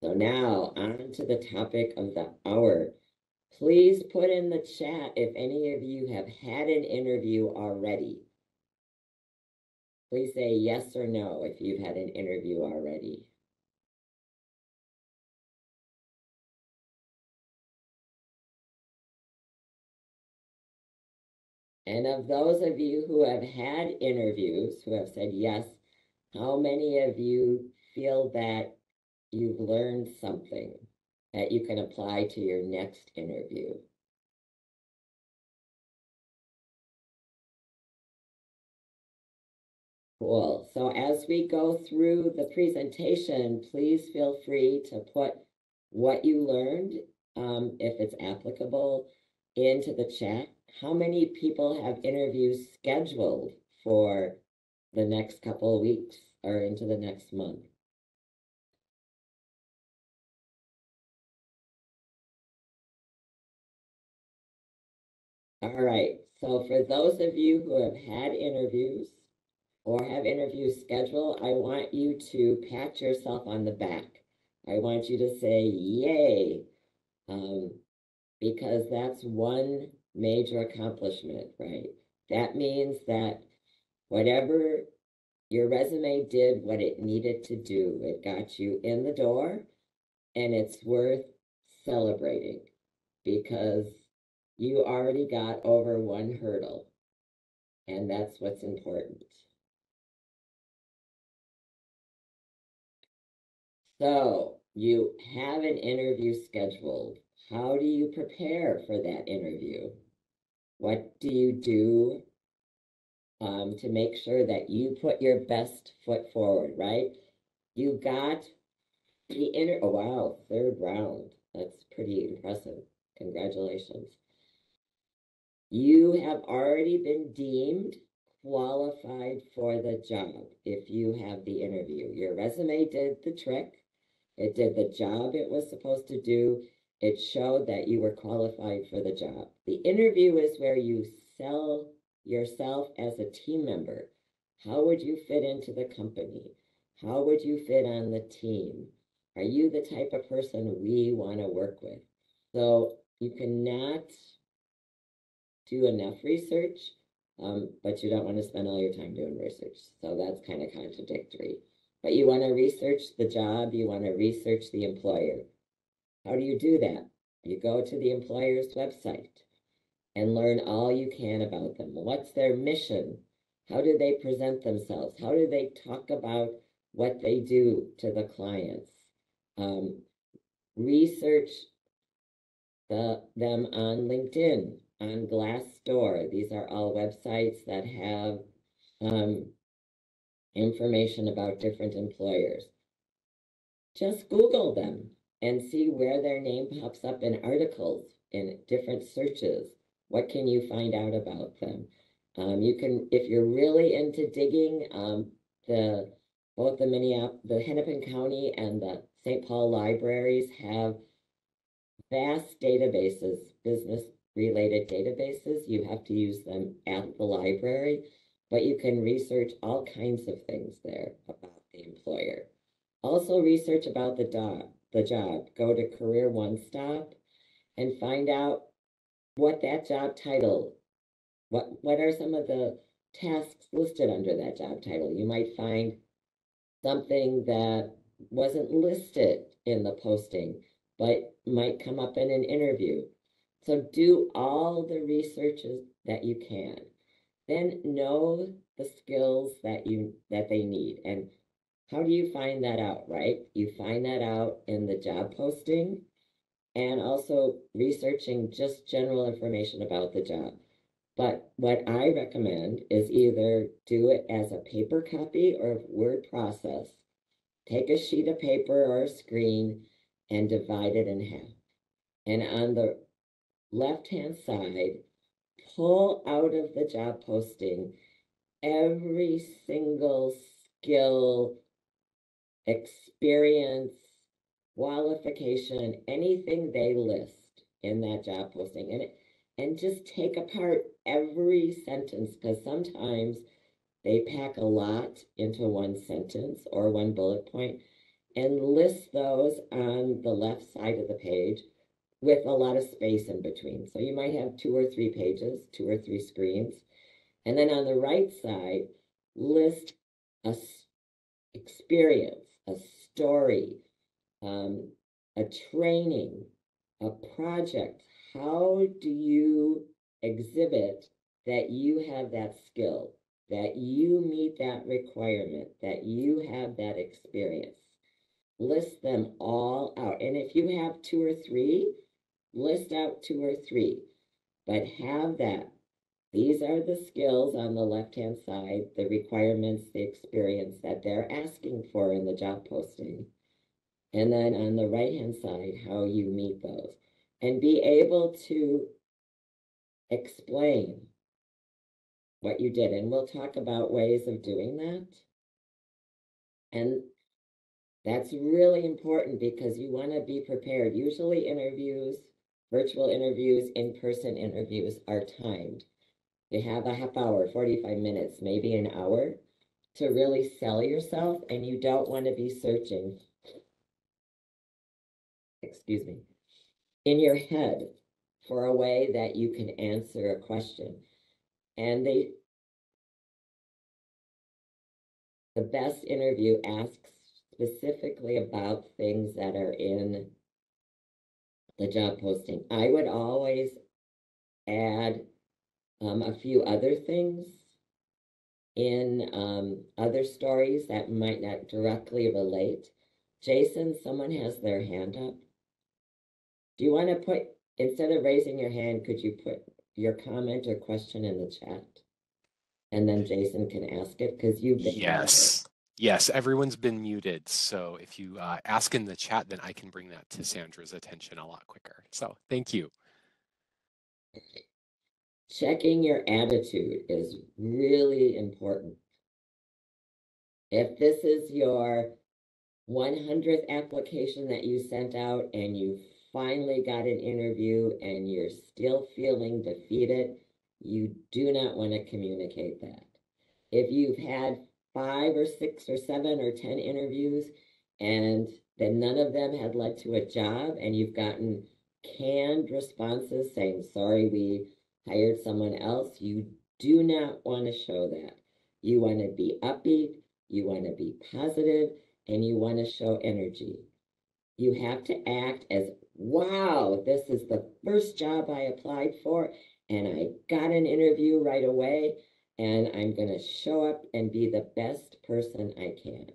So now on to the topic of the hour. Please put in the chat if any of you have had an interview already. Please say yes or no if you've had an interview already. And of those of you who have had interviews, who have said yes, how many of you feel that you've learned something that you can apply to your next interview? Cool. So as we go through the presentation, please feel free to put what you learned, if it's applicable, into the chat. How many people have interviews scheduled for the next couple of weeks or into the next month? All right. So for those of you who have had interviews or have interviews scheduled, I want you to pat yourself on the back. I want you to say, yay, because that's one major accomplishment, right? That means that whatever your resume did, what it needed to do, it got you in the door, and it's worth celebrating because you already got over one hurdle, and that's what's important. So you have an interview scheduled. How do you prepare for that interview? What do you do to make sure that you put your best foot forward, right? You got oh wow, third round. That's pretty impressive. Congratulations. You have already been deemed qualified for the job if you have the interview. Your resume did the trick. It did the job it was supposed to do. It showed that you were qualified for the job. The interview is where you sell yourself as a team member. How would you fit into the company? How would you fit on the team? Are you the type of person we want to work with? So you cannot do enough research, but you don't want to spend all your time doing research. So that's kind of contradictory. But you want to research the job, you want to research the employer. How do you do that? You go to the employer's website and learn all you can about them. What's their mission? How do they present themselves? How do they talk about what they do to the clients? Research them on LinkedIn, on Glassdoor. These are all websites that have information about different employers. Just Google them and see where their name pops up in articles, in different searches. What can you find out about them? You can, if you're really into digging, both the Hennepin County and the St. Paul libraries have vast databases, business related databases. You have to use them at the library, but you can research all kinds of things there about the employer. Also research about the job. Go to Career One Stop and find out what that job title, what are some of the tasks listed under that job title. You might find something that wasn't listed in the posting, but might come up in an interview. So do all the researches that you can. Then know the skills that they need. And how do you find that out, right? You find that out in the job posting and also researching just general information about the job. But what I recommend is either do it as a paper copy or word process. Take a sheet of paper or a screen and divide it in half. And on the left-hand side, pull out of the job posting every single skill, experience, qualification, anything they list in that job posting. And just take apart every sentence because sometimes they pack a lot into one sentence or one bullet point. and list those on the left side of the page with a lot of space in between. So you might have 2 or 3 pages, 2 or 3 screens. And then on the right side, list a experience, a story, a training, a project. How do you exhibit that you have that skill, that you meet that requirement, that you have that experience? List them all out. And if you have 2 or 3, list out 2 or 3, but have that. These are the skills on the left-hand side, the requirements, the experience that they're asking for in the job posting. And then on the right-hand side, how you meet those. And be able to explain what you did. And we'll talk about ways of doing that. And that's really important because you want to be prepared. Usually interviews, virtual interviews, in-person interviews are timed. You have a half hour, 45 minutes, maybe an hour to really sell yourself, and you don't want to be searching, excuse me, in your head for a way that you can answer a question. And the best interview asks specifically about things that are in the job posting. I would always add a few other things in other stories that might not directly relate. Jason, someone has their hand up. Do you want to put, instead of raising your hand, could you put your comment or question in the chat? And then Jason can ask it because you've been Yes. Yes, everyone's been muted. So if you ask in the chat, then I can bring that to Sandra's attention a lot quicker. So thank you. Checking your attitude is really important. If this is your 100th application that you sent out and you finally got an interview and you're still feeling defeated, you do not want to communicate that. If you've had 5 or 6 or 7 or 10 interviews and then none of them had led to a job and you've gotten canned responses saying, sorry, we hired someone else, you do not want to show that. You want to be upbeat, you want to be positive, and you want to show energy. You have to act as, wow, this is the first job I applied for, and I got an interview right away, and I'm going to show up and be the best person I can.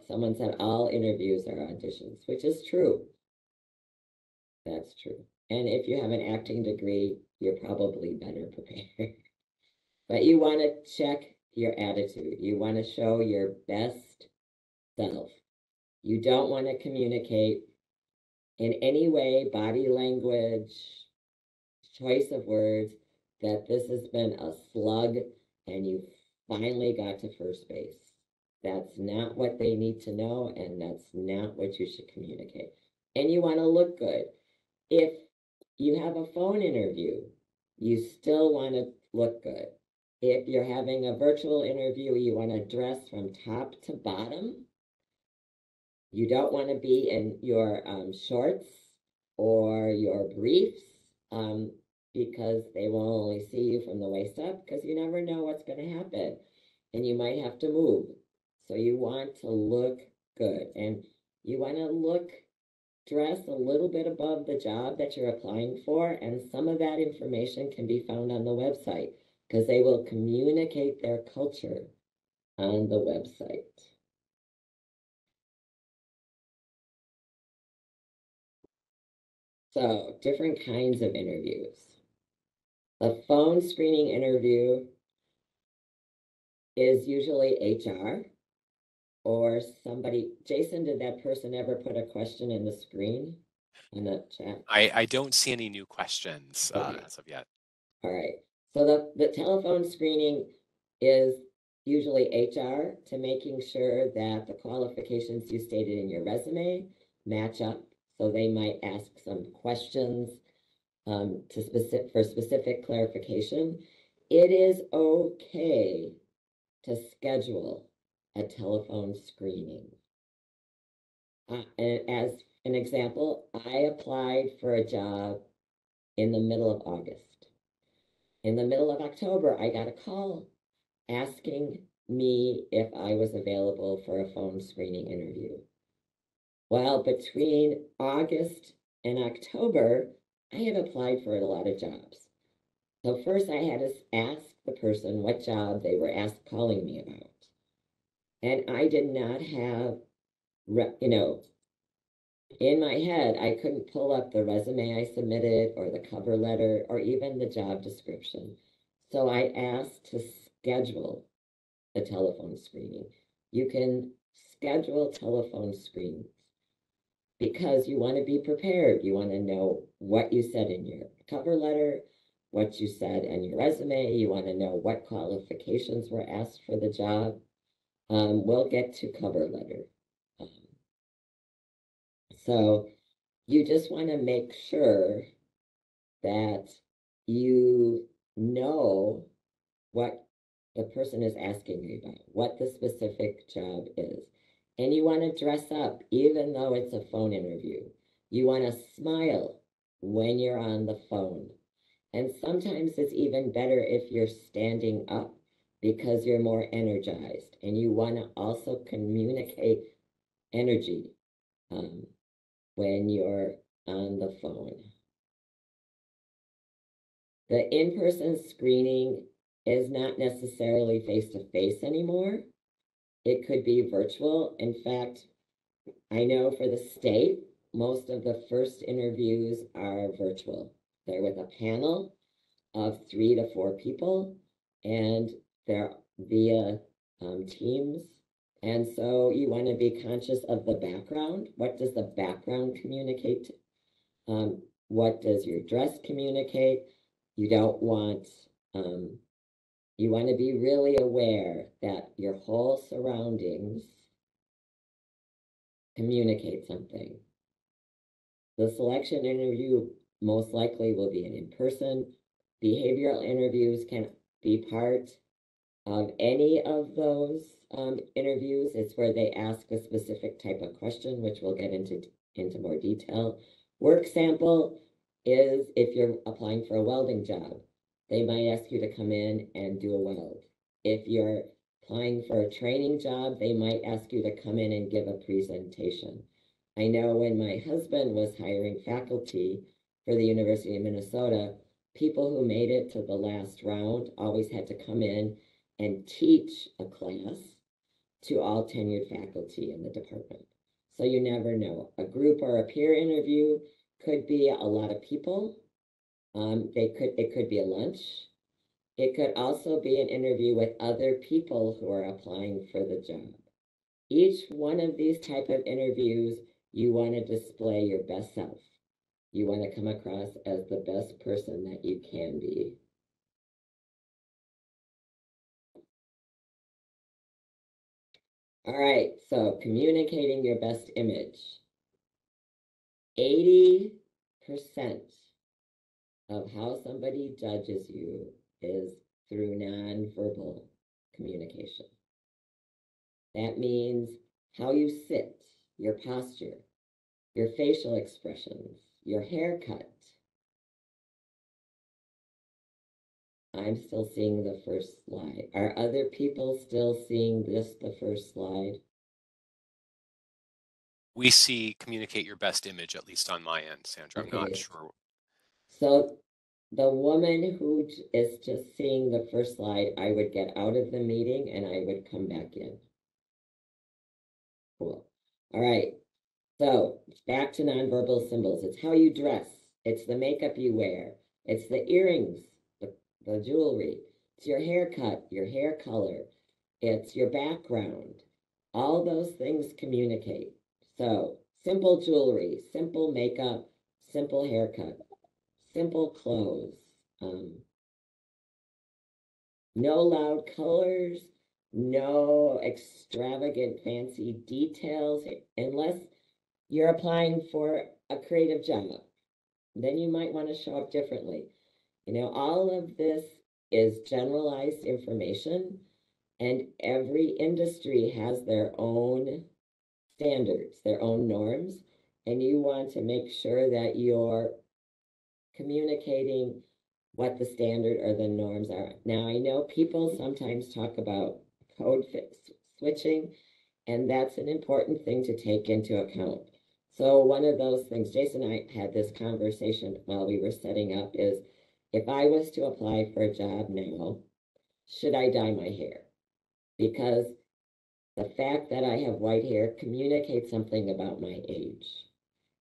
Someone said all interviews are auditions, which is true. That's true. And if you have an acting degree, you're probably better prepared. But you want to check your attitude. You want to show your best self. You don't want to communicate in any way, body language, choice of words, that this has been a slug and you finally got to first base. That's not what they need to know, and that's not what you should communicate. And you want to look good. If you have a phone interview, you still want to look good. If you're having a virtual interview, you want to dress from top to bottom. You don't want to be in your shorts or your briefs because they will only see you from the waist up because you never know what's going to happen and you might have to move. So you want to look good and you want to dress a little bit above the job that you're applying for, and some of that information can be found on the website because they will communicate their culture on the website. So, different kinds of interviews. A phone screening interview is usually HR or somebody. Jason, did that person ever put a question in the screen in the chat? I don't see any new questions as of yet. All right. So the telephone screening is usually HR to making sure that the qualifications you stated in your resume match up. So they might ask some questions for specific clarification. It is okay to schedule a telephone screening. And as an example, I applied for a job in the middle of August. In the middle of October, I got a call asking me if I was available for a phone screening interview. Well, between August and October, I had applied for a lot of jobs. So first I had to ask the person what job they were calling me about. And I did not have, in my head, I couldn't pull up the resume I submitted or the cover letter or even the job description. So I asked to schedule a telephone screening. You can schedule telephone screens because you want to be prepared. You want to know what you said in your cover letter, what you said in your resume. You want to know what qualifications were asked for the job. We'll get to cover letter. So you just want to make sure that you know what the person is asking you about, what the specific job is. And you want to dress up, even though it's a phone interview. You want to smile when you're on the phone. And sometimes it's even better if you're standing up because you're more energized. And you want to also communicate energy when you're on the phone. The in-person screening is not necessarily face-to-face anymore. It could be virtual. In fact, I know for the state, most of the first interviews are virtual. They're with a panel of 3 to 4 people, and they're via Teams. And so you want to be conscious of the background. What does the background communicate? What does your dress communicate? You don't want, you want to be really aware that your whole surroundings communicate something. The selection interview most likely will be an in-person. Behavioral interviews can be part of any of those interviews. It's where they ask a specific type of question, which we'll get into more detail. Work sample is if you're applying for a welding job, they might ask you to come in and do a weld. If you're applying for a training job, they might ask you to come in and give a presentation. I know when my husband was hiring faculty for the University of Minnesota, people who made it to the last round always had to come in and teach a class to all tenured faculty in the department. So you never know. A group or a peer interview could be a lot of people. It could be a lunch. It could also be an interview with other people who are applying for the job. Each one of these type of interviews, you want to display your best self. You want to come across as the best person that you can be. All right, so communicating your best image. 80% of how somebody judges you is through nonverbal communication. That means how you sit, your posture, your facial expressions, your haircut. I'm still seeing the first slide. Are other people still seeing just the first slide? We see communicate your best image, at least on my end, Sandra. I'm not sure. So the woman who is just seeing the first slide, I would get out of the meeting and I would come back in. Cool. All right. So back to nonverbal symbols. It's how you dress. It's the makeup you wear. It's the earrings, the jewelry. It's your haircut, your hair color. It's your background. All those things communicate. So simple jewelry, simple makeup, simple haircut, simple clothes. No loud colors, no extravagant fancy details, unless you're applying for a creative job. Then you might want to show up differently. All of this is generalized information. And every industry has their own standards, their own norms, and you want to make sure that you're communicating what the standard or the norms are. Now, I know people sometimes talk about code switching, and that's an important thing to take into account. So one of those things, Jason and I had this conversation while we were setting up is, if I was to apply for a job now, should I dye my hair? Because the fact that I have white hair communicates something about my age.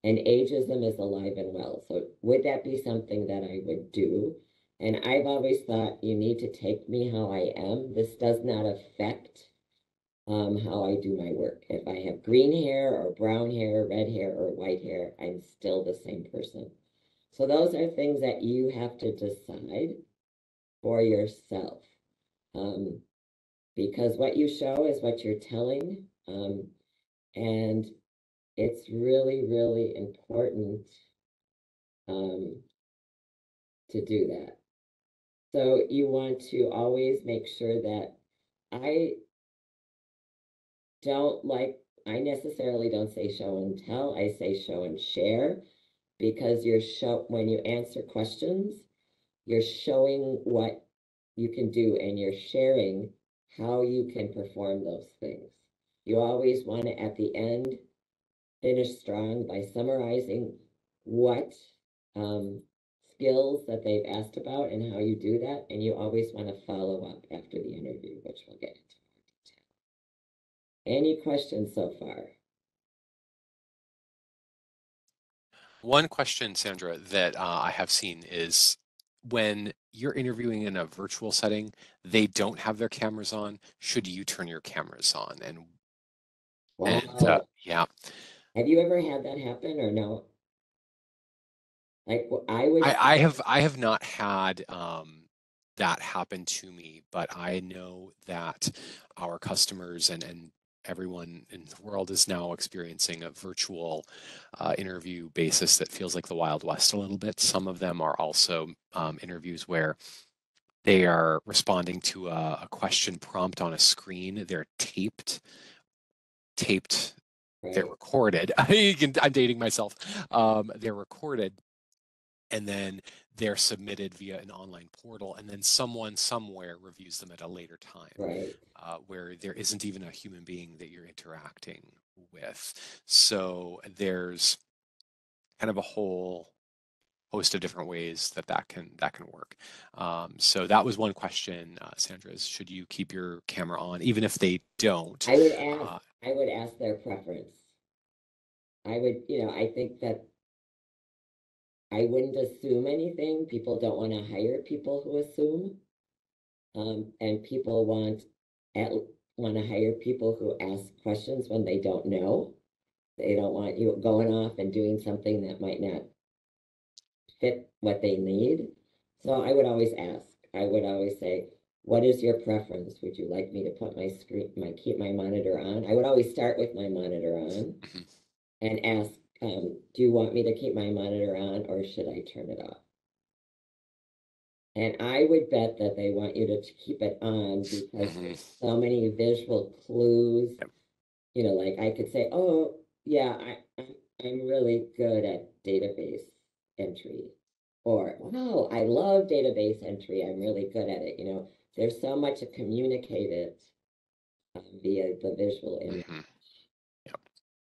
And ageism is alive and well. So would that be something that I would do? And I've always thought you need to take me how I am. This does not affect how I do my work. If I have green hair or brown hair, red hair or white hair, I'm still the same person. So those are things that you have to decide for yourself. Because what you show is what you're telling. And it's really, really important um, to do that. So you want to always make sure that I I necessarily don't say show and tell, I say show and share, because when you answer questions, you're showing what you can do and you're sharing how you can perform those things. You always want to, at the end, finish strong by summarizing what um, skills that they've asked about and how you do that. And you always want to follow up after the interview, which we'll get into more detail. Any questions so far? One question, Sandra, that I have seen is when you're interviewing in a virtual setting, they don't have their cameras on. Should you turn your cameras on? Wow. Yeah, Have you ever had that happen or no? Like I would I have not had that happen to me, but I know that our customers and everyone in the world is now experiencing a virtual interview basis that feels like the Wild West a little bit. Some of them are also interviews where they are responding to a question prompt on a screen. They're taped, they're right, recorded. I'm dating myself. They're recorded and then they're submitted via an online portal, and then someone somewhere reviews them at a later time, right. where there isn't even a human being that you're interacting with. So there's kind of a whole host of different ways that can work. So that was one question, Sandra, is should you keep your camera on, even if they don't? I would ask, Uh, I would ask their preference. I think that I wouldn't assume anything. People don't want to hire people who assume. And people at want to hire people who ask questions when they don't know. They don't want you going off and doing something that might not fit what they need. So I would always ask. I would always say, "What is your preference? Would you like me to put keep my monitor on?" I would always start with my monitor on mhm. and ask, "Do you want me to keep my monitor on or should I turn it off?" And I would bet that they want you to keep it on because Mhm. there's so many visual clues. Yep. Like I could say, "Oh, yeah, I'm really good at database entry," or "Wow, I love database entry. I'm really good at it." There's so much to communicate it via the visual image. Mhm. Yep.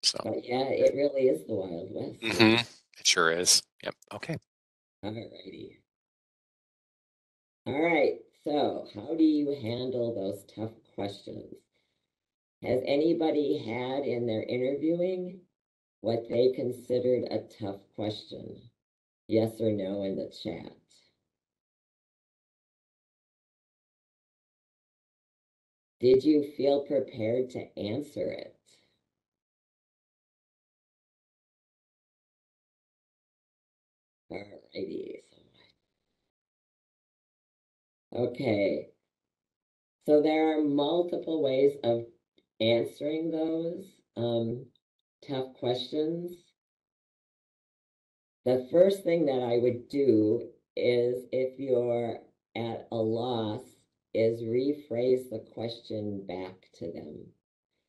So, But yeah, it really is the Wild West. it sure is. Yep. Okay. All righty. All right. So, how do you handle those tough questions? Has anybody had in their interviewing what they considered a tough question? Yes or no in the chat. Did you feel prepared to answer it? Alrighty. Okay. So there are multiple ways of answering those tough questions. The first thing that I would do is if you're at a loss is rephrase the question back to them.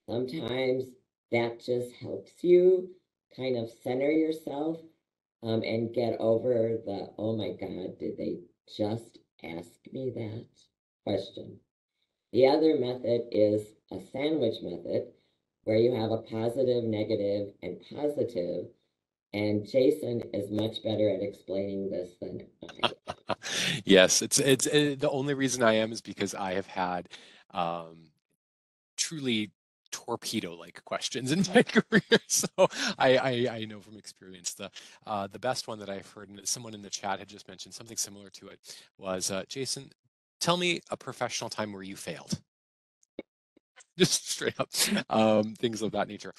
Sometimes that just helps you kind of center yourself and get over the, oh my God, did they just ask me that question? The other method is a sandwich method where you have a positive, negative, and positive. And Jason is much better at explaining this than I am. Yes, it's the only reason I am is because I have had um, truly torpedo-like questions in my career. So I know from experience the best one that I've heard, and someone in the chat had just mentioned something similar to it, was Jason, tell me a professional time where you failed. Just straight up things of that nature.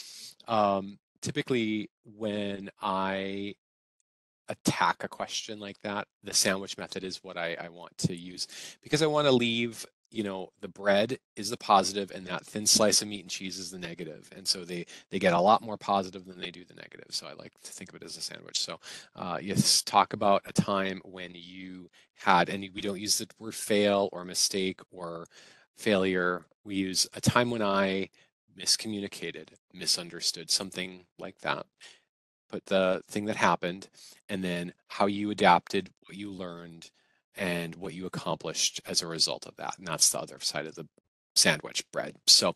Typically, when I attack a question like that, the sandwich method is what I want to use because I want to leave, the bread is the positive and that thin slice of meat and cheese is the negative. And so they get a lot more positive than they do the negative. So I like to think of it as a sandwich. So yes, talk about a time when you had, and we don't use the word fail or mistake or failure. We use a time when I miscommunicated, misunderstood, something like that. Put the thing that happened, and then how you adapted, what you learned, and what you accomplished as a result of that. And that's the other side of the sandwich bread. So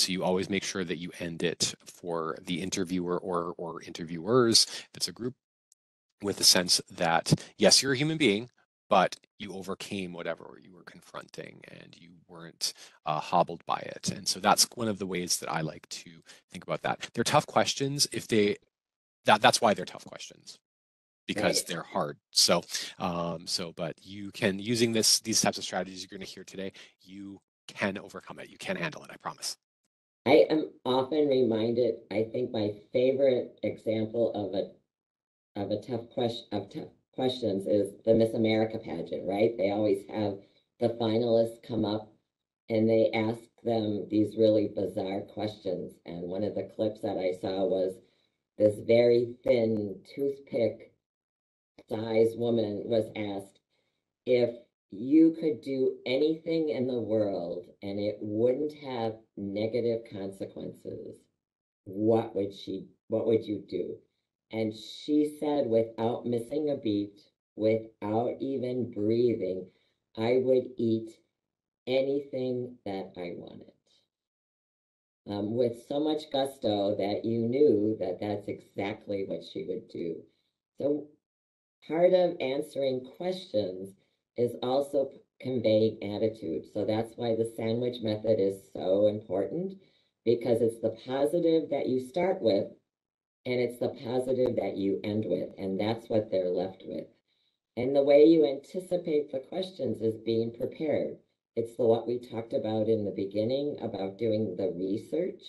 you always make sure that you end it for the interviewer or interviewers, if it's a group, with the sense that yes, you're a human being, but you overcame whatever you were confronting and you weren't hobbled by it. And so that's one of the ways that I like to think about that. They're tough questions if they that's why they're tough questions because Right. they're hard. But you can using these types of strategies you're going to hear today, you can overcome it. You can handle it. I promise. I am often reminded, I think my favorite example of a tough question of tough questions is the Miss America pageant, right? They always have the finalists come up and they ask them these really bizarre questions. And one of the clips that I saw was this very thin toothpick size woman was asked if you could do anything in the world and it wouldn't have negative consequences, what would you do? And she said, without missing a beat, without even breathing, I would eat anything that I wanted. With so much gusto that you knew that that's exactly what she would do. So part of answering questions is also conveying attitude. So that's why the sandwich method is so important because it's the positive that you start with and it's the positive that you end with, and that's what they're left with. And the way you anticipate the questions is being prepared. It's what we talked about in the beginning about doing the research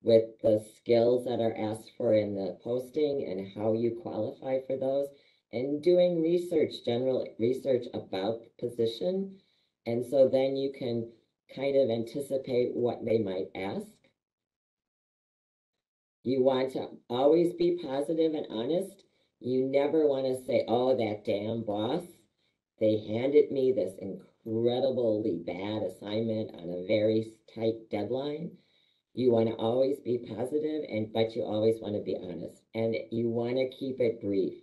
with the skills that are asked for in the posting and how you qualify for those, and doing research, general research about the position. And so then you can kind of anticipate what they might ask. You want to always be positive and honest. You never want to say, oh, that damn boss. They handed me this incredibly bad assignment on a very tight deadline. You want to always be positive, but you always want to be honest. And you want to keep it brief.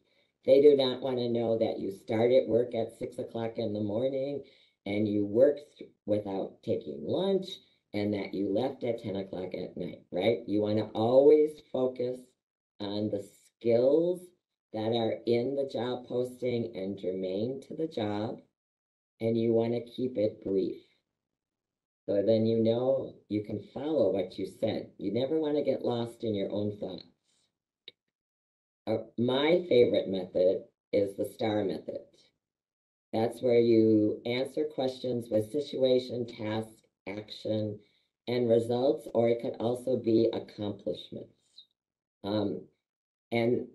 They do not want to know that you started work at 6 o'clock in the morning and you worked without taking lunch and that you left at 10 o'clock at night, right? You want to always focus on the skills that are in the job posting and germane to the job, and you want to keep it brief. So then you know you can follow what you said. You never want to get lost in your own thoughts. My favorite method is the STAR method. That's where you answer questions with situation, task, action, and results, or it could also be accomplishments. Um, and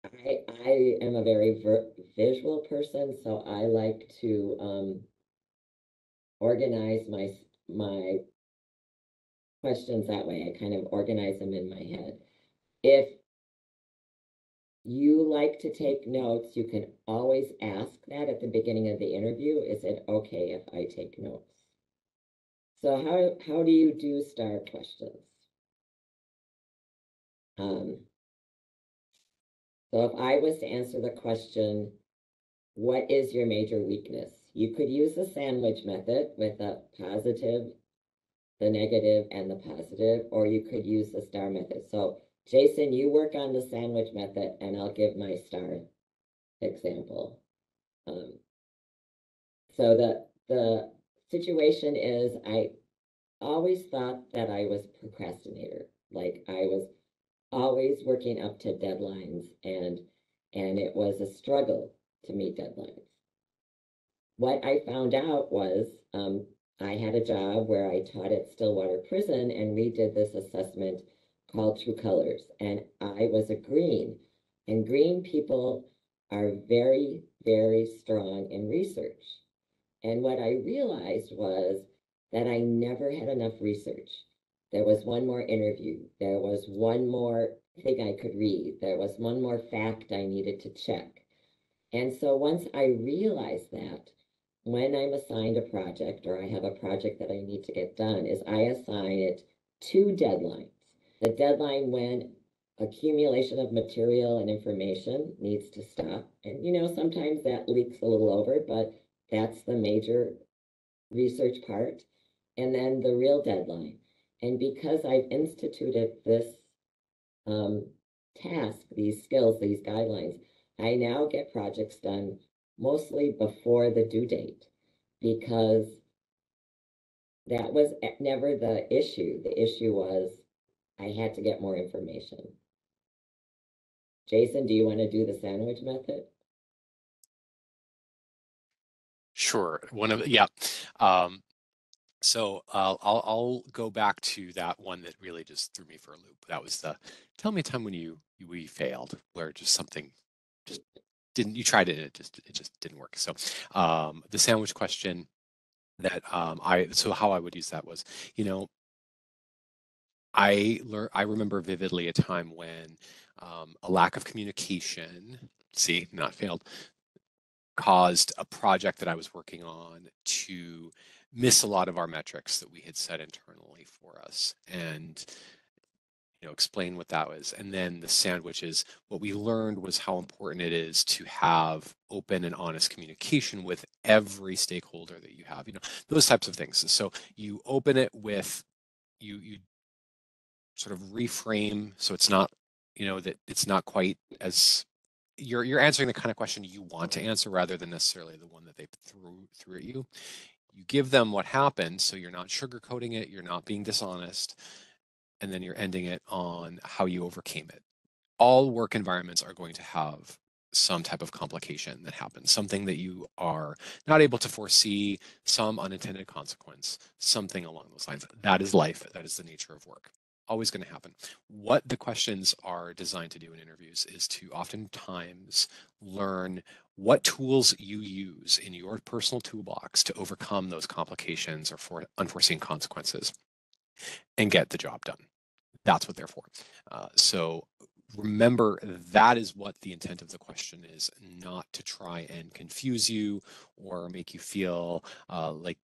I am a very visual person, so I like to organize my questions that way. I kind of organize them in my head. If you like to take notes, you can always ask that at the beginning of the interview. Is it okay if I take notes? So how do you do STAR questions? So if I was to answer the question, what is your major weakness? You could use the sandwich method with a positive, the negative, and the positive, or you could use the STAR method. So Jason, you work on the sandwich method, and I'll give my STAR example. So the situation is I always thought that I was procrastinator. Like I was always working up to deadlines and it was a struggle to meet deadlines. What I found out was I had a job where I taught at Stillwater Prison and we did this assessment called True Colors and I was a green and green people are very, very strong in research. And what I realized was that I never had enough research. There was one more interview. There was one more thing I could read. There was one more fact I needed to check. And so once I realized that, when I'm assigned a project or I have a project that I need to get done, is I assign it two deadlines. The deadline when accumulation of material and information needs to stop. And sometimes that leaks a little over, but that's the major research part. And then the real deadline. And because I've instituted this task, these skills, these guidelines, I now get projects done mostly before the due date because that was never the issue. The issue was I had to get more information. Jason, do you want to do the sandwich method? Sure. Yeah. So I'll go back to that one that really just threw me for a loop. That was the tell me a time when we failed, where just something just didn't you tried it and it just didn't work. So the sandwich question that so how I would use that was, you know, I remember vividly a time when a lack of communication, see, not failed, caused a project that I was working on to miss a lot of our metrics that we had set internally for us. And explain what that was. And then the sandwich is what we learned was how important it is to have open and honest communication with every stakeholder that you have, those types of things. So you open it with you sort of reframe so it's not, that it's not quite as you're answering the kind of question you want to answer rather than necessarily the one that they threw at you. You give them what happened, so you're not sugarcoating it, you're not being dishonest, and then you're ending it on how you overcame it. All work environments are going to have some type of complication that happens, something that you are not able to foresee, some unintended consequence, something along those lines. That is life. That is the nature of work. Always going to happen. What the questions are designed to do in interviews is to oftentimes learn what tools you use in your personal toolbox to overcome those complications or for unforeseen consequences and get the job done. That's what they're for. So remember, that is what the intent of the question is, not to try and confuse you or make you feel like,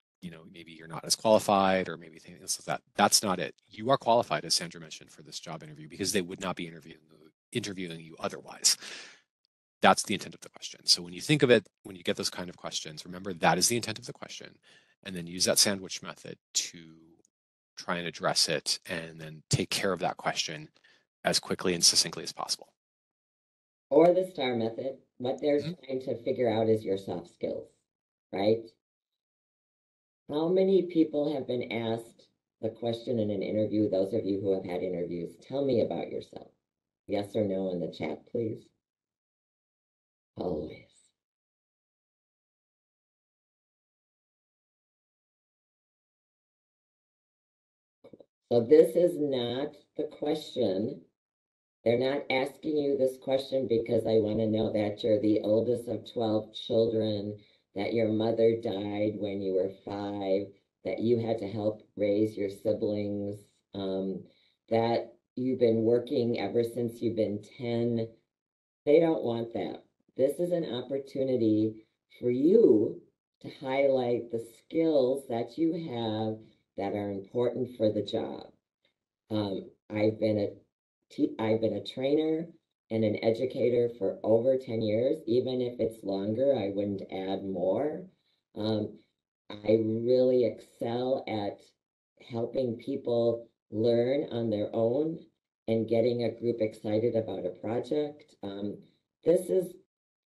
maybe you're not as qualified or maybe things like that. That's not it. You are qualified, as Sandra mentioned, for this job interview because they would not be interviewing you otherwise. That's the intent of the question. So when you think of it, when you get those kind of questions, remember that is the intent of the question, and then use that sandwich method to try and address it and then take care of that question as quickly and succinctly as possible. Or the STAR method, what they're Mhm. trying to figure out is your soft skills, right? How many people have been asked the question in an interview? Those of you who have had interviews, tell me about yourself. Yes or no in the chat, please. Always. So this is not the question. They're not asking you this question because I want to know that you're the oldest of 12 children, that your mother died when you were 5, that you had to help raise your siblings, that you've been working ever since you've been 10. They don't want that. This is an opportunity for you to highlight the skills that you have that are important for the job. I've been a trainer and an educator for over 10 years. Even if it's longer, I wouldn't add more. Um, I really excel at helping people learn on their own and getting a group excited about a project. This is,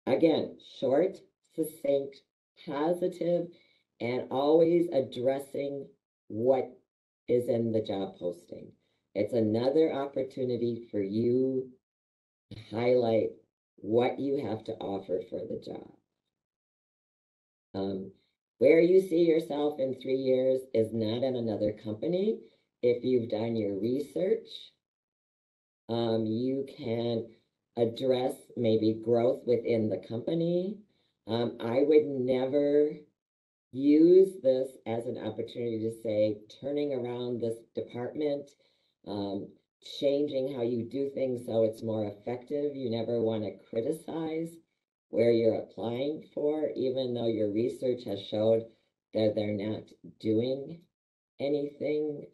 again, short, succinct, positive, and always addressing what is in the job posting. It's another opportunity for you to highlight what you have to offer for the job. Um, where you see yourself in 3 years is not in another company. If you've done your research, you can address maybe growth within the company. I would never use this as an opportunity to say turning around this department, um, changing how you do things so it's more effective. You never want to criticize where you're applying for, even though your research has showed that they're not doing anything.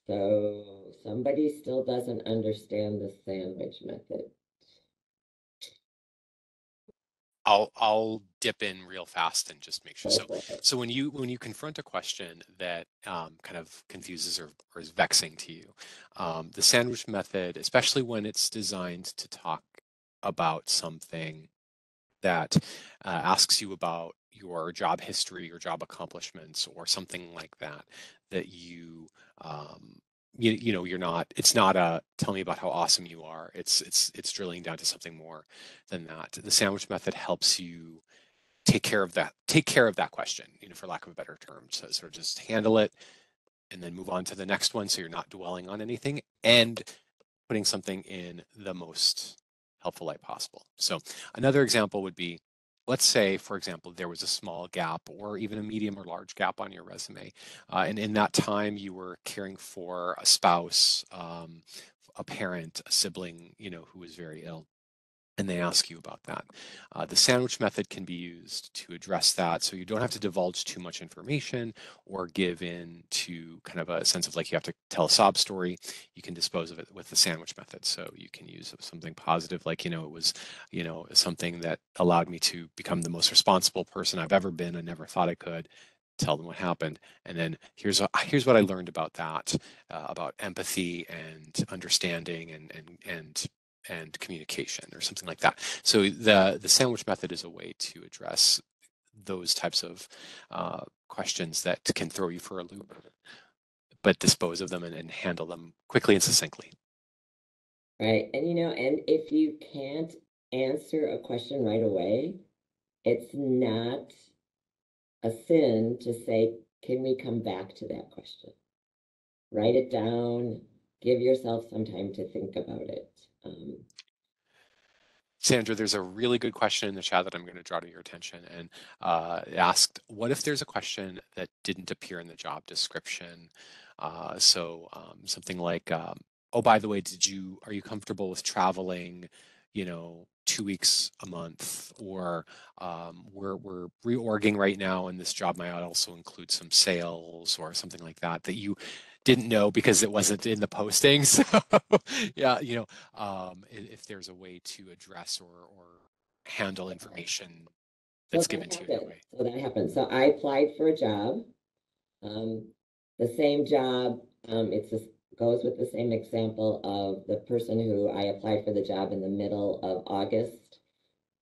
So somebody still doesn't understand the sandwich method. I'll dip in real fast and just make sure. Go for it. So when you confront a question that kind of confuses or is vexing to you, the sandwich method, especially when it's designed to talk about something that asks you about your job history or job accomplishments or something like that, that um, you know, you're not, it's not a tell me about how awesome you are. It's drilling down to something more than that. The sandwich method helps you take care of that question, you know, for lack of a better term. So sort of just handle it and then move on to the next one, so you're not dwelling on anything and putting something in the most helpful light possible. So another example would be, let's say, for example, there was a small gap or even a medium or large gap on your resume. And in that time, you were caring for a spouse, a parent, a sibling, you know, who was very ill, and they ask you about that. The sandwich method can be used to address that, so you don't have to divulge too much information or give in to kind of a sense of like you have to tell a sob story. You can dispose of it with the sandwich method. So you can use something positive, like, you know, it was, you know, something that allowed me to become the most responsible person I've ever been. I never thought I could. Tell them what happened, and then here's what I learned about that, about empathy and understanding and communication or something like that. So the sandwich method is a way to address those types of questions that can throw you for a loop, but dispose of them and handle them quickly and succinctly. Right. And and if you can't answer a question right away, it's not a sin to say, can we come back to that question? Write it down, give yourself some time to think about it. Sandra, there's a really good question in the chat that I'm going to draw to your attention, and it asked, what if there's a question that didn't appear in the job description? Something like, oh, by the way, are you comfortable with traveling, you know, 2 weeks a month? Or we're reorging right now, and this job might also include some sales or something like that that you didn't know because it wasn't in the posting. So yeah, you know, if there's a way to address or handle information So that's that given to you that happened. way. So that happened. So I applied for a job. Um, the same job, goes with the same example of the person who I applied for the job in the middle of August,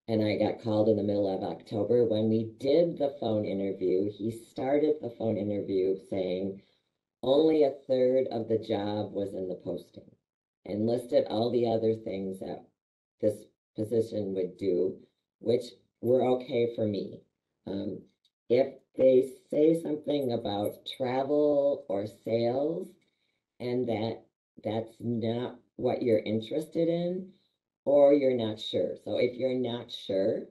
and I got called in the middle of October. When we did the phone interview, he started the phone interview saying only a third of the job was in the posting and listed all the other things that this position would do, which were okay for me. Um, if they say something about travel or sales and that's not what you're interested in, or you're not sure. So if you're not sure,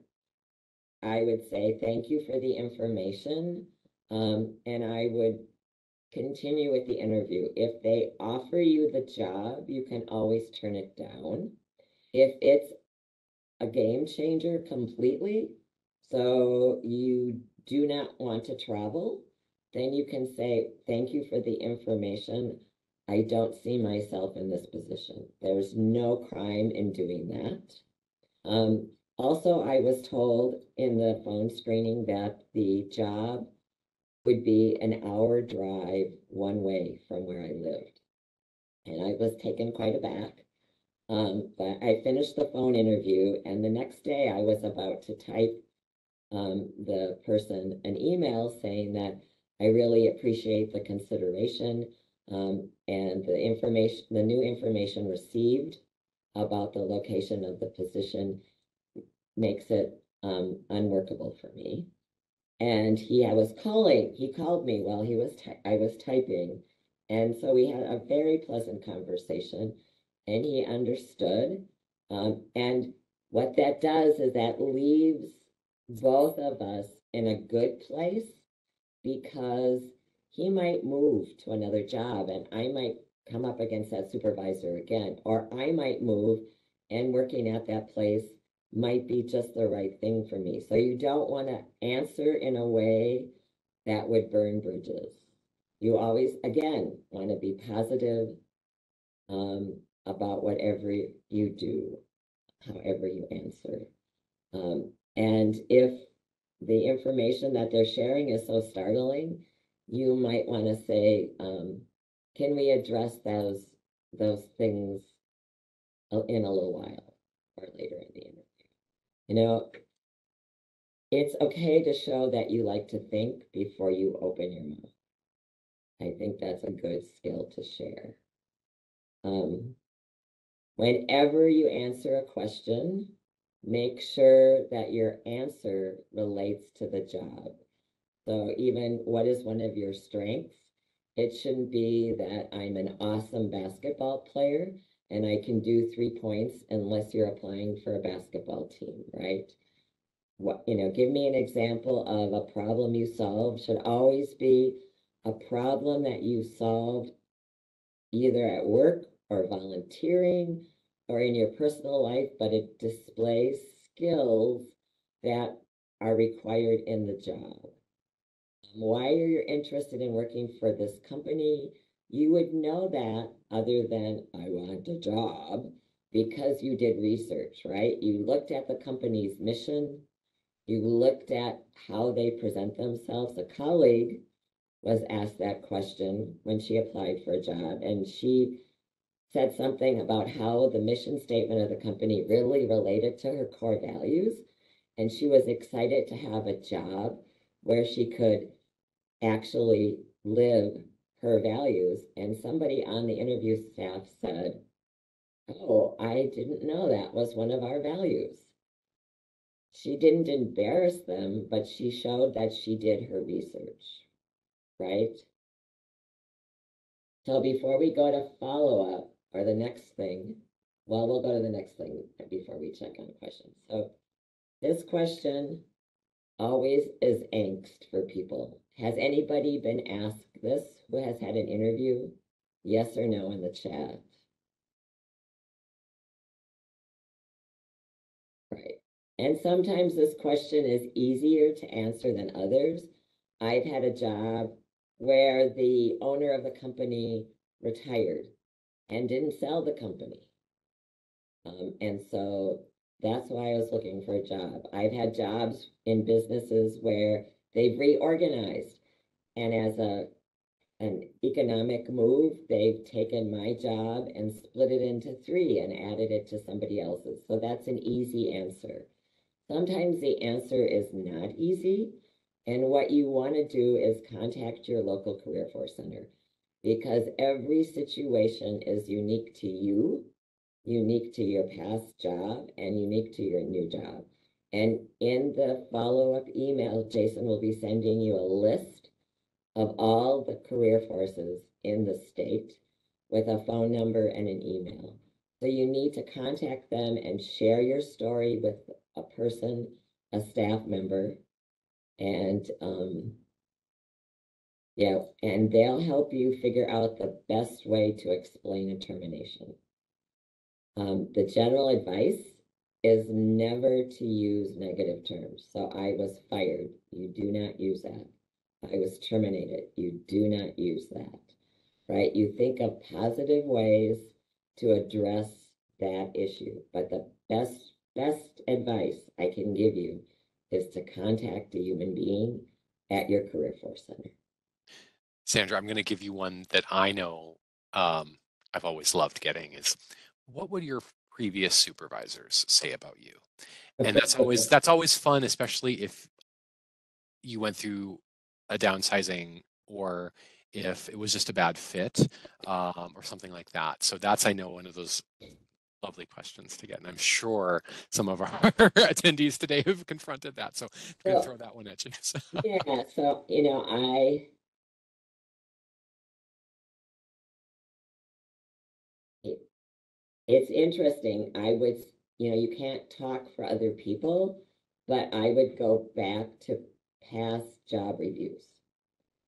I would say thank you for the information. And I would continue with the interview. If they offer you the job, you can always turn it down. If it's a game changer completely, so you do not want to travel, then you can say, thank you for the information. I don't see myself in this position. There's no crime in doing that. Also, I was told in the phone screening that the job would be an hour drive one way from where I lived. And I was taken quite aback. But I finished the phone interview, and the next day I was about to type the person an email saying that I really appreciate the consideration and the new information received about the location of the position makes it unworkable for me. And he called me while I was typing. And so we had a very pleasant conversation and he understood. And what that does is that leaves both of us in a good place because he might move to another job and I might come up against that supervisor again, or I might move and working at that place might be just the right thing for me. So you don't want to answer in a way that would burn bridges. You always, again, want to be positive about whatever you do, however you answer. And if the information that they're sharing is so startling, you might want to say, can we address those things in a little while or later in the interview? You know, it's okay to show that you like to think before you open your mouth. I think that's a good skill to share. Whenever you answer a question, make sure that your answer relates to the job. So even what is one of your strengths? It shouldn't be that I'm an awesome basketball player and I can do 3 points unless you're applying for a basketball team, right? Give me an example of a problem you solved should always be a problem that you solved either at work or volunteering or in your personal life, but it displays skills that are required in the job. Why are you interested in working for this company? You would know that other than I want a job because you did research, right? You looked at the company's mission, you looked at how they present themselves. A colleague was asked that question when she applied for a job, and she said something about how the mission statement of the company really related to her core values. And she was excited to have a job where she could actually live her values. And somebody on the interview staff said, oh, I didn't know that was one of our values. She didn't embarrass them, but she showed that she did her research, right? So before we go to follow up or the next thing, well, we'll go to the next thing before we check on questions. So this question always is angst for people. Has anybody been asked this who has had an interview? Yes or no in the chat. Right. And sometimes this question is easier to answer than others. I've had a job where the owner of the company retired and didn't sell the company. And so that's why I was looking for a job. I've had jobs in businesses where they've reorganized, and as an economic move, they've taken my job and split it into three and added it to somebody else's. So that's an easy answer. Sometimes the answer is not easy. And what you want to do is contact your local Career Force Center because every situation is unique to you, unique to your past job, and unique to your new job. And in the follow-up email, Jason will be sending you a list of all the career forces in the state with a phone number and an email. So you need to contact them and share your story with a person, a staff member, and Yeah, and they'll help you figure out the best way to explain a termination. The general advice is never to use negative terms. So I was fired. You do not use that. I was terminated. You do not use that, right? You think of positive ways to address that issue. But the best advice I can give you is to contact a human being at your career force center. Sandra, I'm going to give you one that I know um, I've always loved getting is what would your previous supervisors say about you? And that's always fun, especially if you went through a downsizing or if it was just a bad fit or something like that. So that's, I know, one of those lovely questions to get. And I'm sure some of our attendees today have confronted that. So I'm going to So throw that one at you. yeah, so you know, it's interesting. I would, you know, you can't talk for other people, but I would go back to past job reviews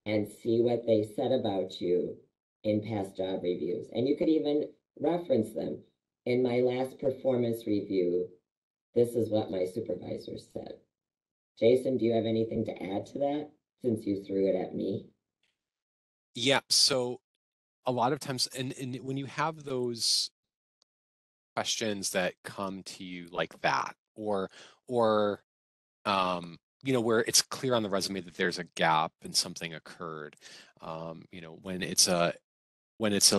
and see what they said about you in past job reviews. And you could even reference them. In my last performance review, this is what my supervisor said. Jason, do you have anything to add to that since you threw it at me? Yeah. So a lot of times, and when you have those questions that come to you like that, or where it's clear on the resume that there's a gap and something occurred, when it's a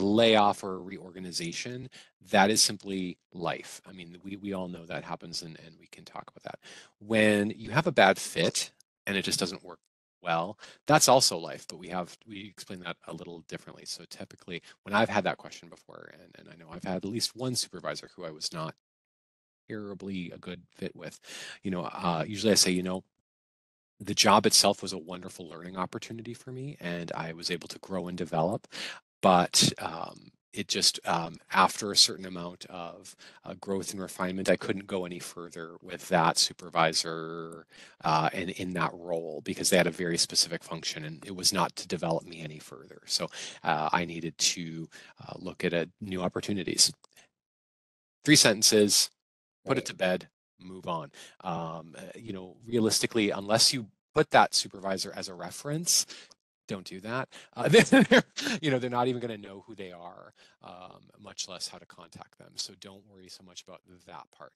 layoff or a reorganization, that is simply life. I mean, we all know that happens, and we can talk about that. When you have a bad fit and it just doesn't work well, that's also life, but we explain that a little differently. So typically, when I've had that question before, and I know I've had at least one supervisor who I was not terribly a good fit with, usually I say, the job itself was a wonderful learning opportunity for me, and I was able to grow and develop. But it just, after a certain amount of growth and refinement, I couldn't go any further with that supervisor and in that role because they had a very specific function, and it was not to develop me any further. So I needed to look at new opportunities. 3 sentences, put it Right. to bed, move on. Realistically, unless you put that supervisor as a reference, don't do that. They're not even going to know who they are, much less how to contact them. So don't worry so much about that part,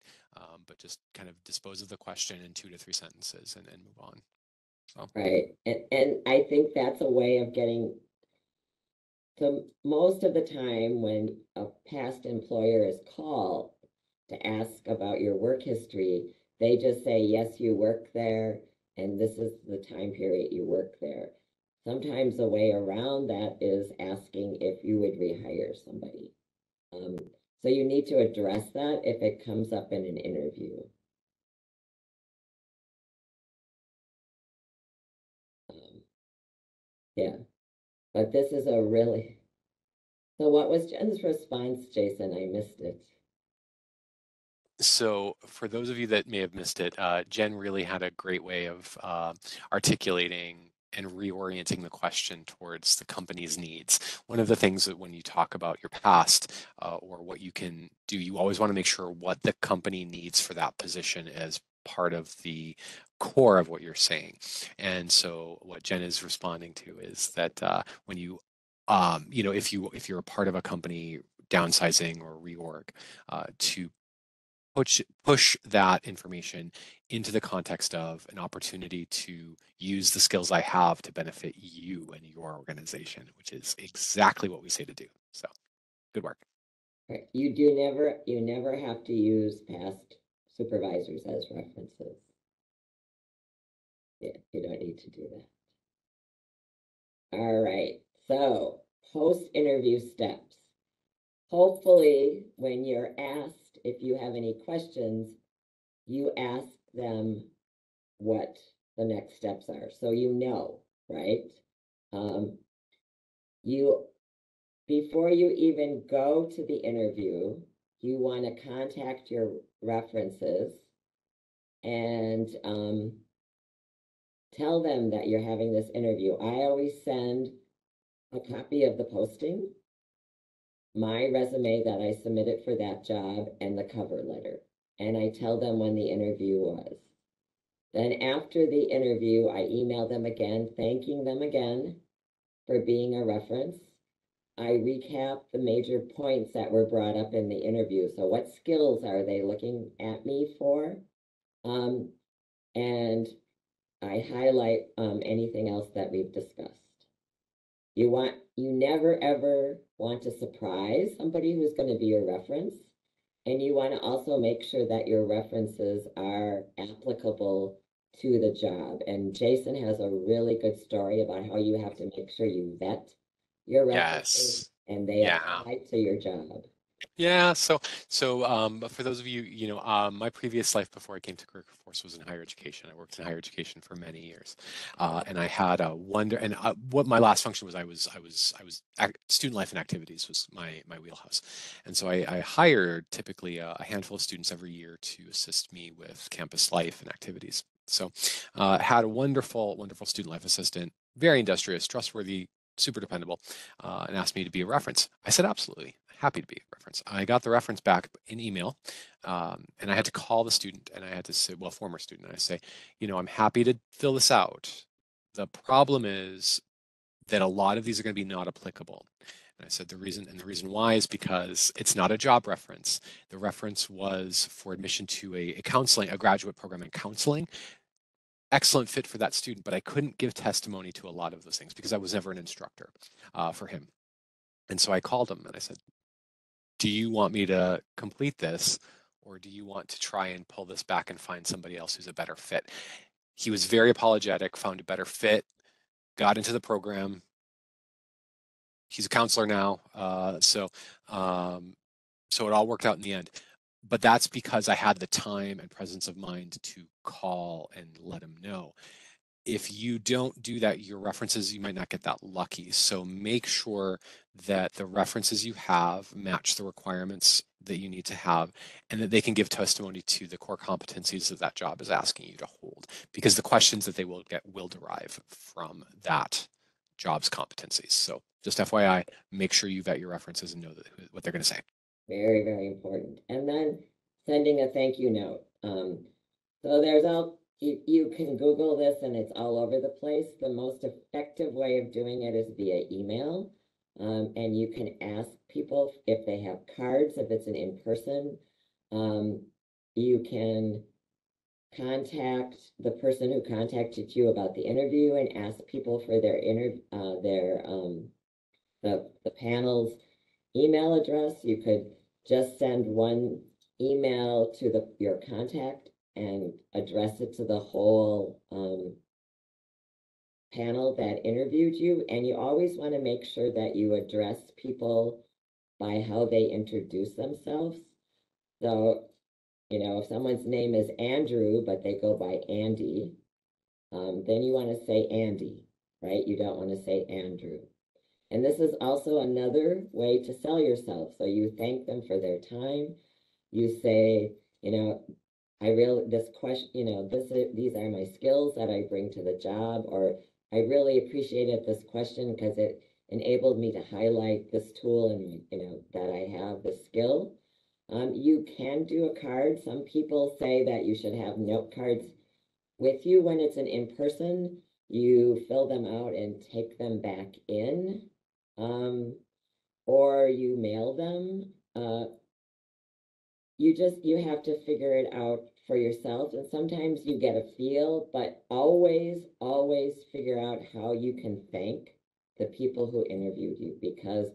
but just kind of dispose of the question in 2 to 3 sentences and move on. So Right. And I think that's a way of getting. So most of the time when a past employer is called to ask about your work history, they just say, yes, you work there, and this is the time period you work there. Sometimes a way around that is asking if you would rehire somebody. Um, so you need to address that if it comes up in an interview. Um, yeah, but this is a really, so what was Jen's response, Jason? I missed it. So, for those of you that may have missed it, Jen really had a great way of articulating and reorienting the question towards the company's needs. One of the things that when you talk about your past or what you can do, you always want to make sure what the company needs for that position as part of the core of what you're saying. And so, what Jen is responding to is that when if you're a part of a company downsizing or reorg, to push that information into the context of an opportunity to use the skills I have to benefit you and your organization, which is exactly what we say to do. So good work. Right. You never have to use past supervisors as references. Yeah, you don't need to do that. All right. So post-interview steps. Hopefully, when you're asked if you have any questions, you ask them what the next steps are. So you know, right? Um, you before you even go to the interview, you want to contact your references and tell them that you're having this interview. I always send a copy of the posting, my resume that I submitted for that job, and the cover letter. And I tell them when the interview was. Then after the interview, I email them again, thanking them again for being a reference. I recap the major points that were brought up in the interview. So what skills are they looking at me for? And I highlight anything else that we've discussed. You never ever want to surprise somebody who's going to be your reference. And you want to also make sure that your references are applicable to the job. And Jason has a really good story about how you have to make sure you vet your references Yes. and they Yeah. apply to your job. Yeah, but for those of you, my previous life before I came to Career Force was in higher education. I worked in higher education for many years, and I had a wonder. And what my last function was, student life and activities was my wheelhouse, and so I hired typically a handful of students every year to assist me with campus life and activities. So, had a wonderful student life assistant, very industrious, trustworthy, super dependable, and asked me to be a reference. I said, absolutely, happy to be a reference. I got the reference back in email, and I had to call the student and I had to say, well, former student, and I say, I'm happy to fill this out. The problem is that a lot of these are going to be not applicable. And I said the reason why is because it's not a job reference. The reference was for admission to a graduate program in counseling. Excellent fit for that student, but I couldn't give testimony to a lot of those things because I was never an instructor for him. And so I called him and I said, do you want me to complete this, or do you want to try and pull this back and find somebody else who's a better fit? He was very apologetic, found a better fit, got into the program. He's a counselor now. So it all worked out in the end. But that's because I had the time and presence of mind to call and let him know. If you don't do that, your references, you might not get that lucky. So make sure that the references you have match the requirements that you need to have, and that they can give testimony to the core competencies that that job is asking you to hold, because the questions that they will get will derive from that job's competencies. So just FYI, make sure you vet your references and know what they're going to say. Very, very important. And then sending a thank you note. So there's you can Google this and it's all over the place. The most effective way of doing it is via email. And you can ask people if they have cards, if it's an in-person. You can contact the person who contacted you about the interview and ask people for the panel's email address. You could just send one email to your contact and address it to the whole panel that interviewed you. And you always want to make sure that you address people by how they introduce themselves. So, if someone's name is Andrew, but they go by Andy, then you want to say Andy, right? You don't want to say Andrew. And this is also another way to sell yourself. So you thank them for their time. You say, this question, these are my skills that I bring to the job, or I really appreciated this question because it enabled me to highlight this tool and, that I have the skill. You can do a card. Some people say that you should have note cards with you when it's an in-person. You fill them out and take them back in, or you mail them. You have to figure it out for yourself, and sometimes you get a feel, but always figure out how you can thank the people who interviewed you, because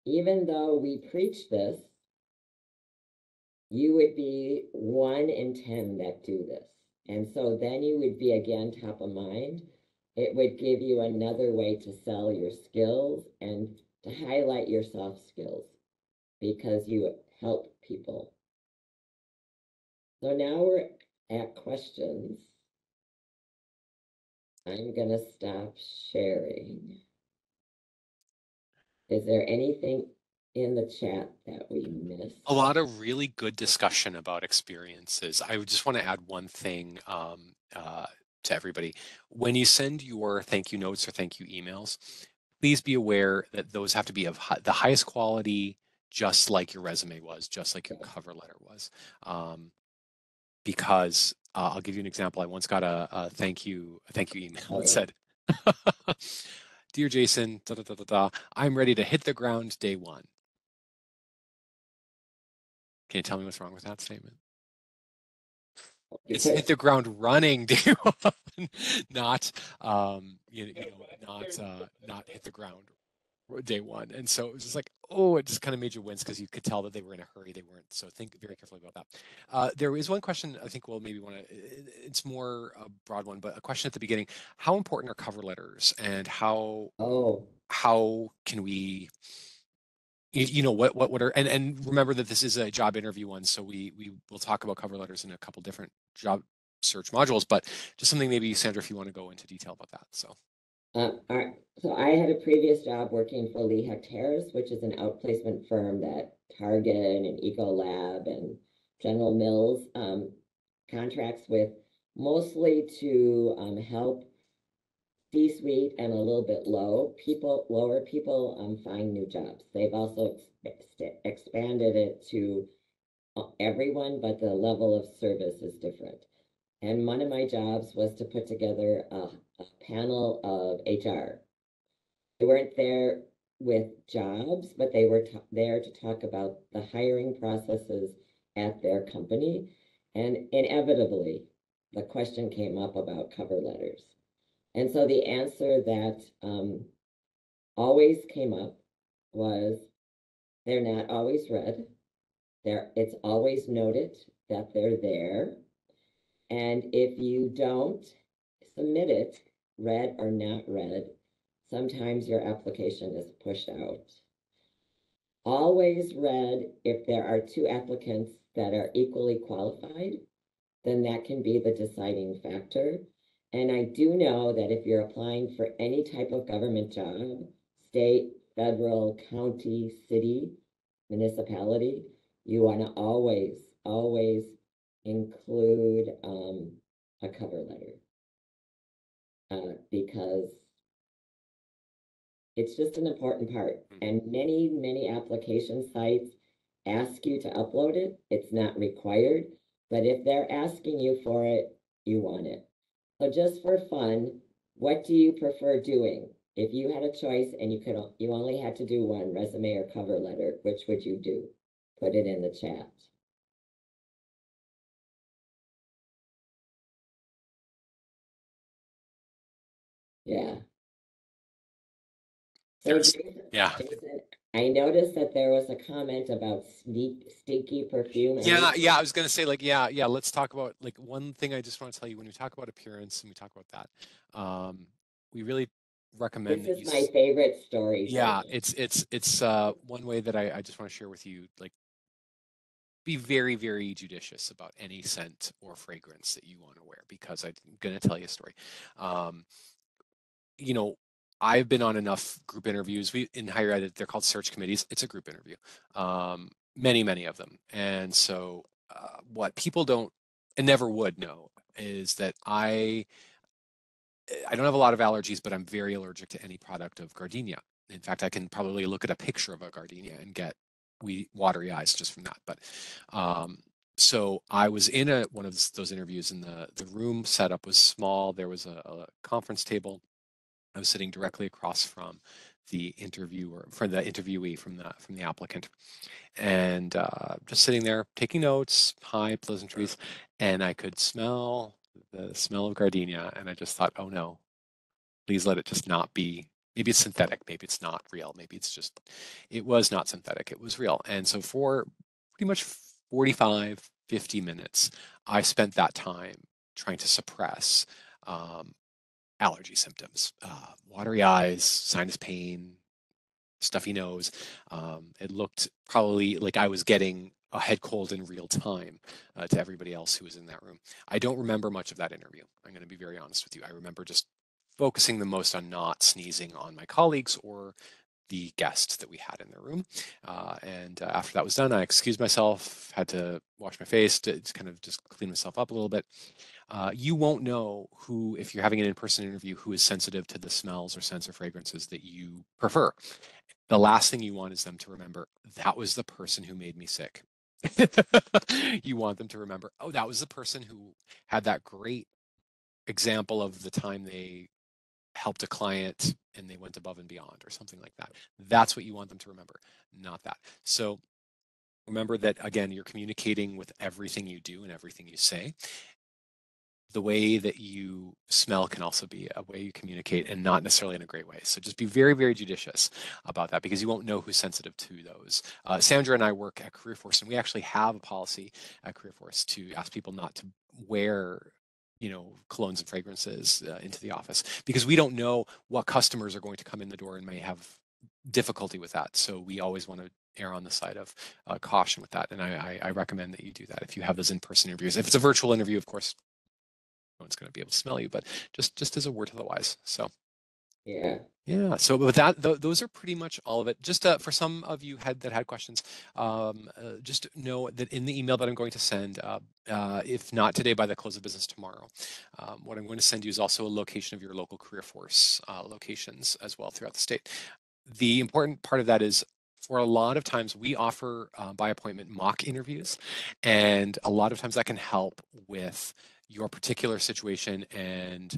even though we preach this, you would be 1 in 10 that do this. And so then you would be again top of mind. It would give you another way to sell your skills and to highlight your soft skills because you help people. So now we're at questions. I'm going to stop sharing. Is there anything in the chat that we missed? A lot of really good discussion about experiences. I would just want to add one thing to everybody. When you send your thank you notes or thank you emails, please be aware that those have to be of the highest quality, just like your resume was, just like your cover letter was. Because I'll give you an example. I once got a thank you email Oh, that yeah. said, "Dear Jason, da, da, da, da, da, I'm ready to hit the ground day one." Can you tell me what's wrong with that statement? You It's hit put, the ground running day one, not not hit the ground day one. And so it was just like, oh, it just kind of made you wince because you could tell that they were in a hurry. They weren't. So think very carefully about that. There is one question I think we'll maybe want to, it's more a broad one, but a question at the beginning. How important are cover letters and oh, how can we, what are, and remember that this is a job interview one. So we will talk about cover letters in a couple different job search modules, but just something maybe Sandra, if you want to go into detail about that. So. so I had a previous job working for Lee Hectares, which is an outplacement firm that Target and Ecolab and General Mills contracts with, mostly to help C-suite and a little bit lower people find new jobs. They've also expanded it to everyone, but the level of service is different. And one of my jobs was to put together a panel of HR. They weren't there with jobs, but they were there to talk about the hiring processes at their company. And inevitably, the question came up about cover letters. And so the answer that always came up was they're not always read. It's always noted that they're there. And if you don't submit it, read or not read, sometimes your application is pushed out. Always read. If there are two applicants that are equally qualified, then that can be the deciding factor. And I do know that if you're applying for any type of government job, state, federal, county, city, municipality, you want to always include a cover letter because it's just an important part. And many application sites ask you to upload it. It's not required, but if they're asking you for it, you want it. So just for fun, what do you prefer doing? If you had a choice and you only had to do one, resume or cover letter, which would you do? Put it in the chat. Yeah. So There's, yeah. Jason, I noticed that there was a comment about stinky perfume. Yeah, yeah, I was gonna say like yeah, let's talk about like one thing I just want to tell you when we talk about appearance and we talk about that. We really This recommend that is my favorite story, yeah, Jason. it's one way that I just want to share with you, like be very, very judicious about any scent or fragrance that you want to wear because I'm gonna tell you a story. Um, you know, I've been on enough group interviews. We in higher ed, they're called search committees. It's a group interview, many of them. And so, what people don't and never would know is that I don't have a lot of allergies, but I'm very allergic to any product of gardenia. In fact, I can probably look at a picture of a gardenia and get watery eyes just from that. But um, so I was in one of those interviews, and the room setup was small. There was a conference table. I was sitting directly across from the interviewer, from the interviewee, from the applicant, and just sitting there taking notes, high pleasantries, and I could smell the smell of gardenia, and I just thought, oh no, please let it just not be. Maybe it's synthetic, maybe it's not real, maybe it's just. It was not synthetic, it was real, and so for pretty much 45, 50 minutes, I spent that time trying to suppress um, allergy symptoms, watery eyes, sinus pain, stuffy nose. It looked probably like I was getting a head cold in real time to everybody else who was in that room. I don't remember much of that interview. I'm going to be very honest with you. I remember just focusing the most on not sneezing on my colleagues or the guest that we had in the room. And after that was done, I excused myself, had to wash my face to kind of just clean myself up a little bit. You won't know who, if you're having an in-person interview, who is sensitive to the smells or scents or fragrances that you prefer. The last thing you want is them to remember, that was the person who made me sick. You want them to remember, oh, that was the person who had that great example of the time they helped a client and they went above and beyond or something like that. That's what you want them to remember, not that. So remember that, again, you're communicating with everything you do and everything you say. The way that you smell can also be a way you communicate, and not necessarily in a great way. So just be very, very judicious about that, because you won't know who's sensitive to those. Sandra and I work at CareerForce, and we actually have a policy at CareerForce to ask people not to wear colognes and fragrances into the office, because we don't know what customers are going to come in the door and may have difficulty with that. So we always want to err on the side of caution with that. And I recommend that you do that if you have those in-person interviews. If it's a virtual interview, of course, no one's going to be able to smell you, but just as a word to the wise. So yeah. So with that, those are pretty much all of it. Just for some of you that had questions, just know that in the email that I'm going to send, if not today, by the close of business tomorrow, what I'm going to send you is also a location of your local CareerForce locations as well throughout the state. The important part of that is, for a lot of times we offer by appointment mock interviews, and a lot of times that can help with your particular situation, and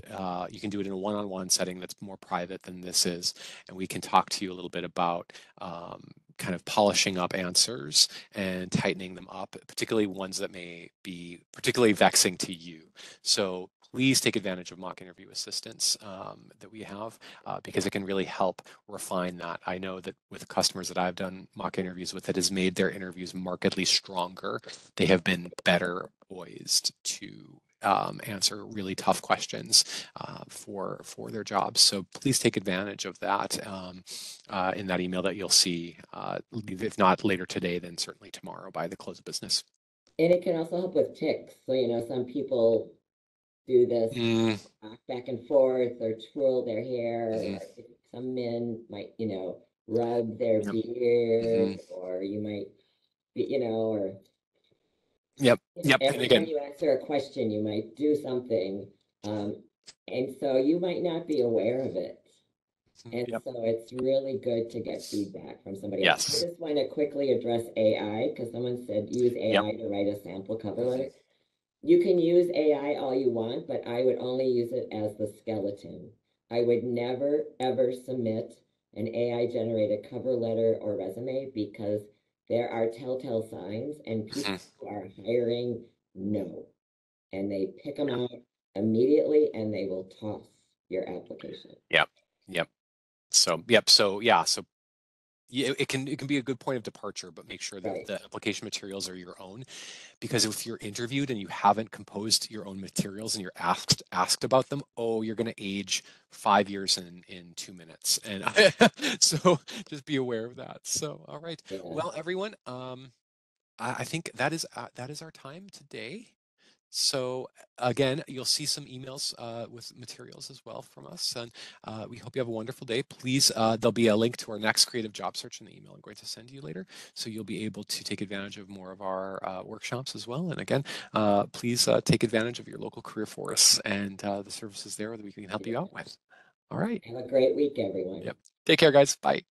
you can do it in a one-on-one setting that's more private than this is, and we can talk to you a little bit about kind of polishing up answers and tightening them up, particularly ones that may be particularly vexing to you. So please take advantage of mock interview assistance that we have, because it can really help refine that. I know that with customers that I've done mock interviews with, it has made their interviews markedly stronger. They have been better poised to answer really tough questions for their jobs. So please take advantage of that in that email that you'll see, if not later today, then certainly tomorrow by the close of business. And it can also help with tics. So, some people do this back and forth or twirl their hair. Or some men might, rub their beard, or you might, or Yep. every time you answer a question, you might do something. And so you might not be aware of it. And so it's really good to get feedback from somebody else. I just want to quickly address AI, because someone said use AI to write a sample cover letter. You can use AI all you want, but I would only use it as the skeleton. I would never, ever submit an AI generated cover letter or resume, because there are telltale signs, and people who are hiring know, and they pick them out immediately, and they will toss your application. Yep. So it can be a good point of departure, but make sure that the application materials are your own, because if you're interviewed and you haven't composed your own materials and you're asked about them, you're going to age 5 years in 2 minutes, and so just be aware of that. So all right, well, everyone, I think that is our time today. So again, you'll see some emails with materials as well from us, and we hope you have a wonderful day. Please, there'll be a link to our next creative job search in the email I'm going to send you later, so you'll be able to take advantage of more of our workshops as well. And again, please take advantage of your local CareerForce and the services there that we can help you out with. All right. Have a great week, everyone. Yep. Take care, guys. Bye.